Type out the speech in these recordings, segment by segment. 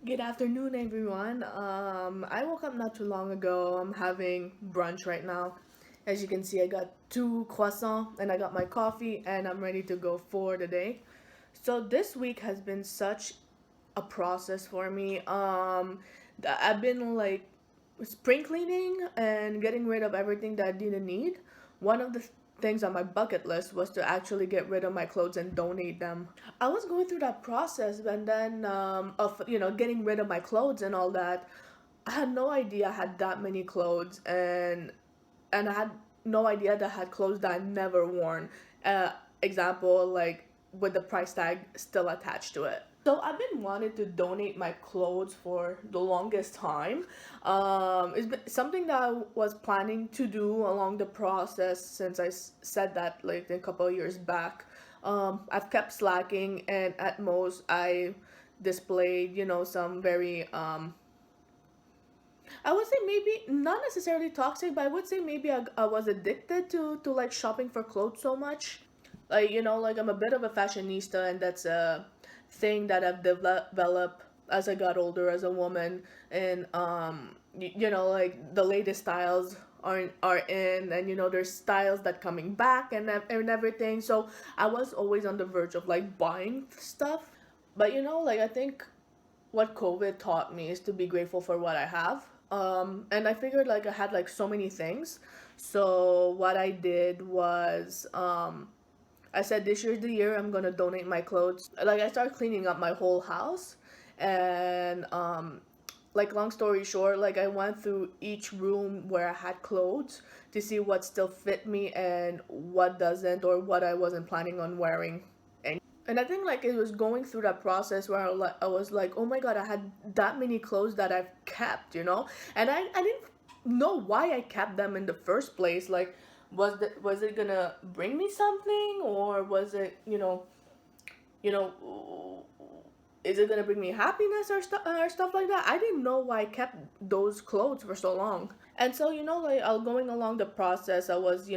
Good afternoon, everyone. I woke up not too long ago. I'm having brunch right now. As you can see, I got two croissants and I got my coffee, and I'm ready to go for the day. So this week has been such a process for me. I've been like spring cleaning and getting rid of everything that I didn't need. One of the things on my bucket list was to actually get rid of my clothes and donate them. I was going through that process, and then of getting rid of my clothes and all that. I had no idea I had that many clothes, and I had no idea that I had clothes that I never worn. Example, like with the price tag still attached to it. So I've been wanting to donate my clothes for the longest time. It's been something that I was planning to do along the process since said that like a couple of years back. I've kept slacking, and at most I displayed, some very I would say maybe not necessarily toxic, but I would say maybe I was addicted to like shopping for clothes so much. Like, like I'm a bit of a fashionista, and that's a thing that I've developed as I got older as a woman. And like the latest styles are in, and there's styles that coming back and everything. So I was always on the verge of like buying stuff. But like I think what COVID taught me is to be grateful for what I have. And I figured like I had like so many things. So what I did was I said this year's the year I'm gonna donate my clothes. Like I started cleaning up my whole house, and like long story short, like I went through each room where I had clothes to see what still fit me and what doesn't, or what I wasn't planning on wearing. And I think like it was going through that process where I was like, oh my god, I had that many clothes that I've kept, and I didn't know why I kept them in the first place. Like, was it gonna bring me something, or was it, you know, is it gonna bring me happiness or stuff like that? I didn't know why I kept those clothes for so long. And so, like going along the process, I was,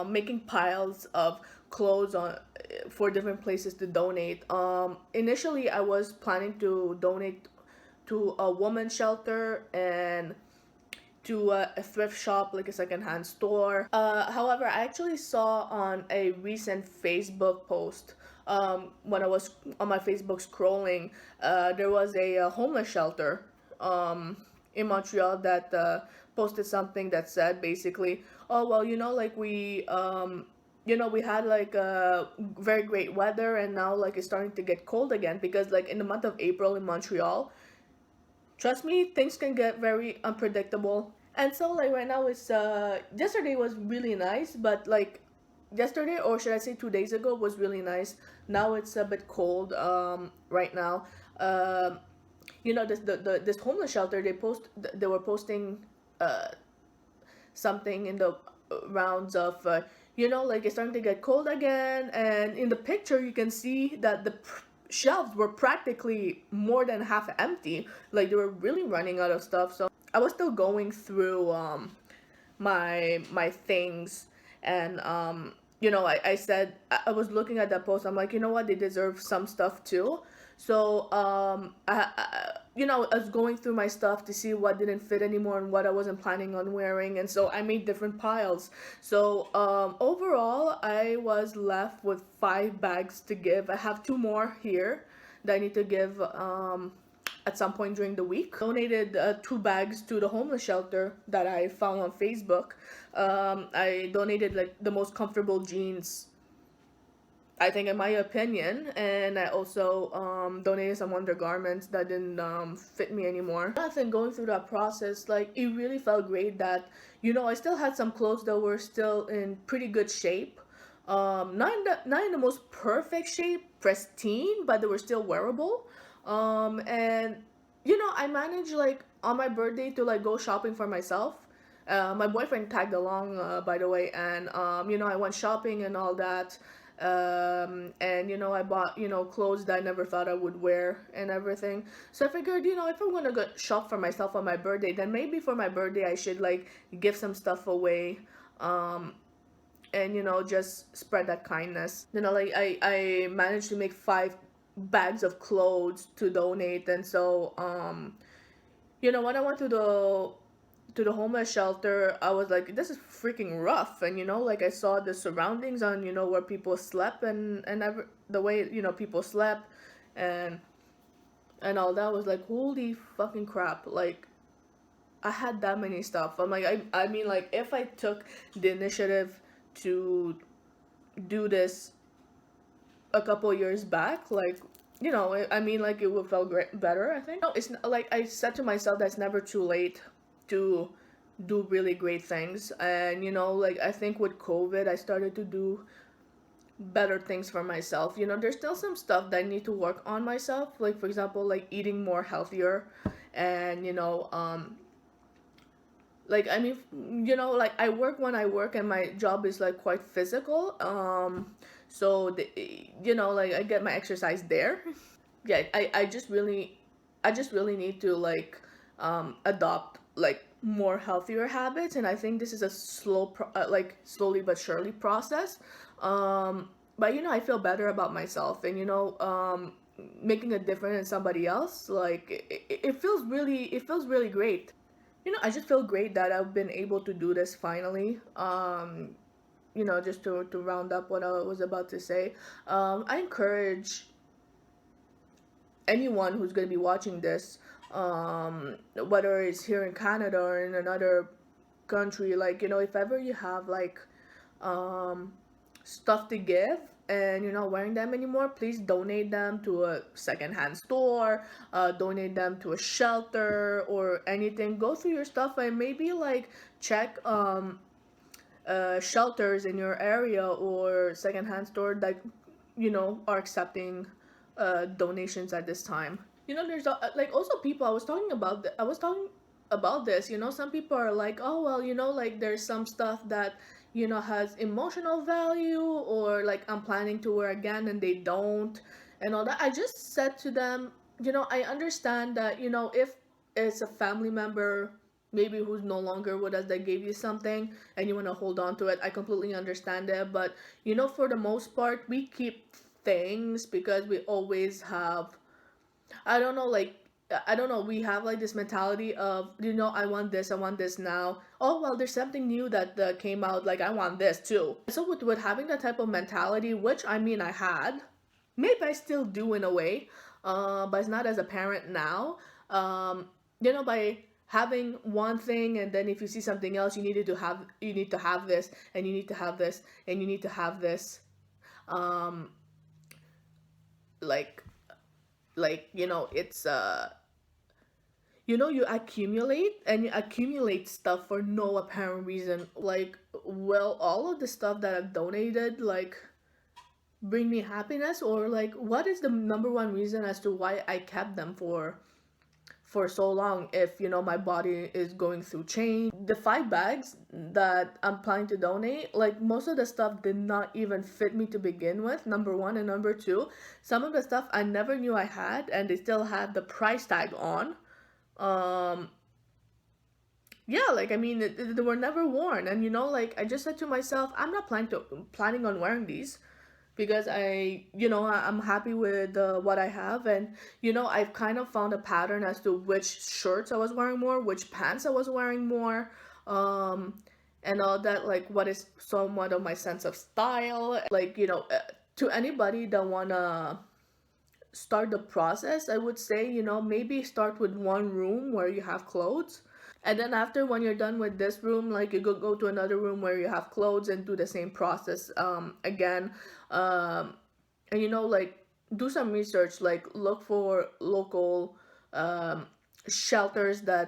making piles of clothes on for different places to donate. Initially, I was planning to donate to a woman's shelter and to a thrift shop, like a secondhand store. However, I actually saw on a recent Facebook post, when I was on my Facebook scrolling, there was a homeless shelter in Montreal that posted something that said basically, oh, well, like we had like very great weather, and now like it's starting to get cold again, because like in the month of April in Montreal, trust me, things can get very unpredictable. And so like right now it's yesterday was really nice, but like yesterday, or should I say 2 days ago, was really nice. Now it's a bit cold right now. Um this homeless shelter, they were posting uh something in the rounds of like it's starting to get cold again, and in the picture you can see that the shelves were practically more than half empty, like they were really running out of stuff. So I was still going through my things, and I said, I was looking at that post, I'm like, you know what, they deserve some stuff too. So I was going through my stuff to see what didn't fit anymore and what I wasn't planning on wearing, and so I made different piles. So overall I was left with 5 bags to give. I have 2 more here that I need to give at some point during the week. Donated 2 bags to the homeless shelter that I found on Facebook. I donated like the most comfortable jeans, I think, in my opinion, and I also donated some undergarments that didn't fit me anymore. Nothing going through that process, like it really felt great that I still had some clothes that were still in pretty good shape. Not in the most perfect shape, pristine, but they were still wearable. And I managed like on my birthday to like go shopping for myself. My boyfriend tagged along, by the way, and I went shopping and all that. And I bought clothes that I never thought I would wear and everything. So I figured, if I'm gonna go shop for myself on my birthday, then maybe for my birthday I should like give some stuff away. And just spread that kindness. Like I managed to make bags of clothes to donate. And so when I went to the homeless shelter, I was like, this is freaking rough. And like I saw the surroundings on where people slept, the way people slept, and all that was like, holy fucking crap. Like, I had that many stuff. I'm like, I mean, like, if I took the initiative to do this a couple years back, like, I mean, like, it would feel great, better, I think. No, it's like I said to myself that it's never too late to do really great things. And like, I think with COVID, I started to do better things for myself. There's still some stuff that I need to work on myself, like, for example, like eating more healthier. And like, I mean, like, I work when I work, and my job is like quite physical. So like, I get my exercise there. Yeah, I just really need to, like, adopt, like, more healthier habits. And I think this is a like, slowly but surely process. But I feel better about myself, and making a difference in somebody else, like, it feels really great. I just feel great that I've been able to do this finally. Just to round up what I was about to say, I encourage anyone who's going to be watching this, whether it's here in Canada or in another country, like, if ever you have, like, um, stuff to give and you're not wearing them anymore, please donate them to a secondhand store, donate them to a shelter or anything. Go through your stuff and maybe, like, check shelters in your area or secondhand store that are accepting donations at this time. There's like, also people, I was talking about this. Some people are like, oh well, like, there's some stuff that has emotional value, or like, I'm planning to wear again and they don't, and all that. I just said to them, I understand that, if it's a family member maybe who's no longer with us that gave you something and you want to hold on to it, I completely understand it. But for the most part, we keep things because we always have, I don't know, like, I don't know, we have like this mentality of, I want this now. Oh well, there's something new that came out, like, I want this too. So with having that type of mentality, which, I mean, I had, maybe I still do in a way, but it's not as apparent now. By having one thing, and then if you see something else, you need to have this, and you need to have this, and you need to have this. um like it's you accumulate, and you accumulate stuff for no apparent reason. Like, well, all of the stuff that I've donated, like, bring me happiness, or like, what is the number one reason as to why I kept them for so long, if my body is going through change. The 5 bags that I'm planning to donate, like, most of the stuff did not even fit me to begin with, number one. And number two, some of the stuff I never knew I had, and they still had the price tag on. um yeah, like, I mean, they were never worn. And like, I just said to myself, I'm not planning on wearing these, because I'm happy with what I have. And I've kind of found a pattern as to which shirts I was wearing more, which pants I was wearing more, um and all that, like, what is somewhat of my sense of style. Like, to anybody that wanna start the process, I would say, maybe start with one room where you have clothes, and then after, when you're done with this room, like, you go to another room where you have clothes, and do the same process again. um and like, do some research, like, look for local um shelters that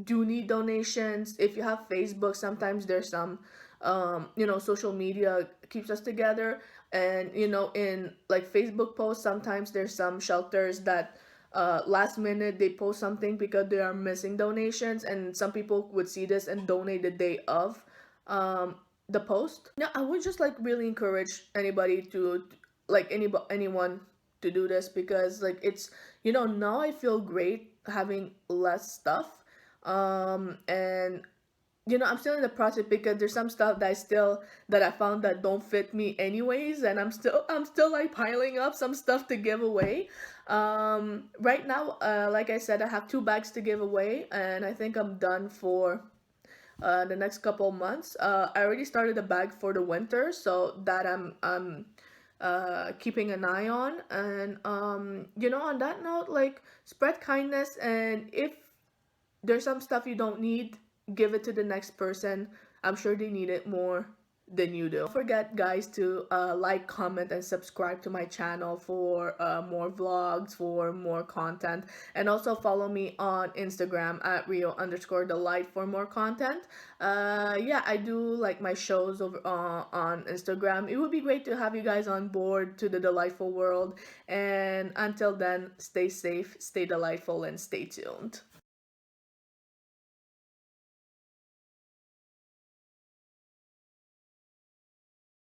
do need donations. If you have Facebook, sometimes there's some social media keeps us together. And in, like, Facebook posts, sometimes there's some shelters that last minute they post something because they are missing donations, and some people would see this and donate the day of um the post. Yeah, I would just, like, really encourage anybody to, like, anyone to do this, because, like, it's, now I feel great having less stuff. And I'm still in the process because there's some stuff that I found that don't fit me anyways, and I'm still like piling up some stuff to give away. Right now, like I said, I have 2 bags to give away, and I think I'm done for the next couple months. I already started a bag for the winter, so that I'm keeping an eye on. And on that note, like, spread kindness, and if there's some stuff you don't need, give it to the next person. I'm sure they need it more than you do. Don't forget, guys, to like, comment, and subscribe to my channel for more vlogs, for more content. And also follow me on Instagram at Rio_Delight for more content. Yeah, I do like my shows over on Instagram. It would be great to have you guys on board to the delightful world. And until then, stay safe, stay delightful, and stay tuned.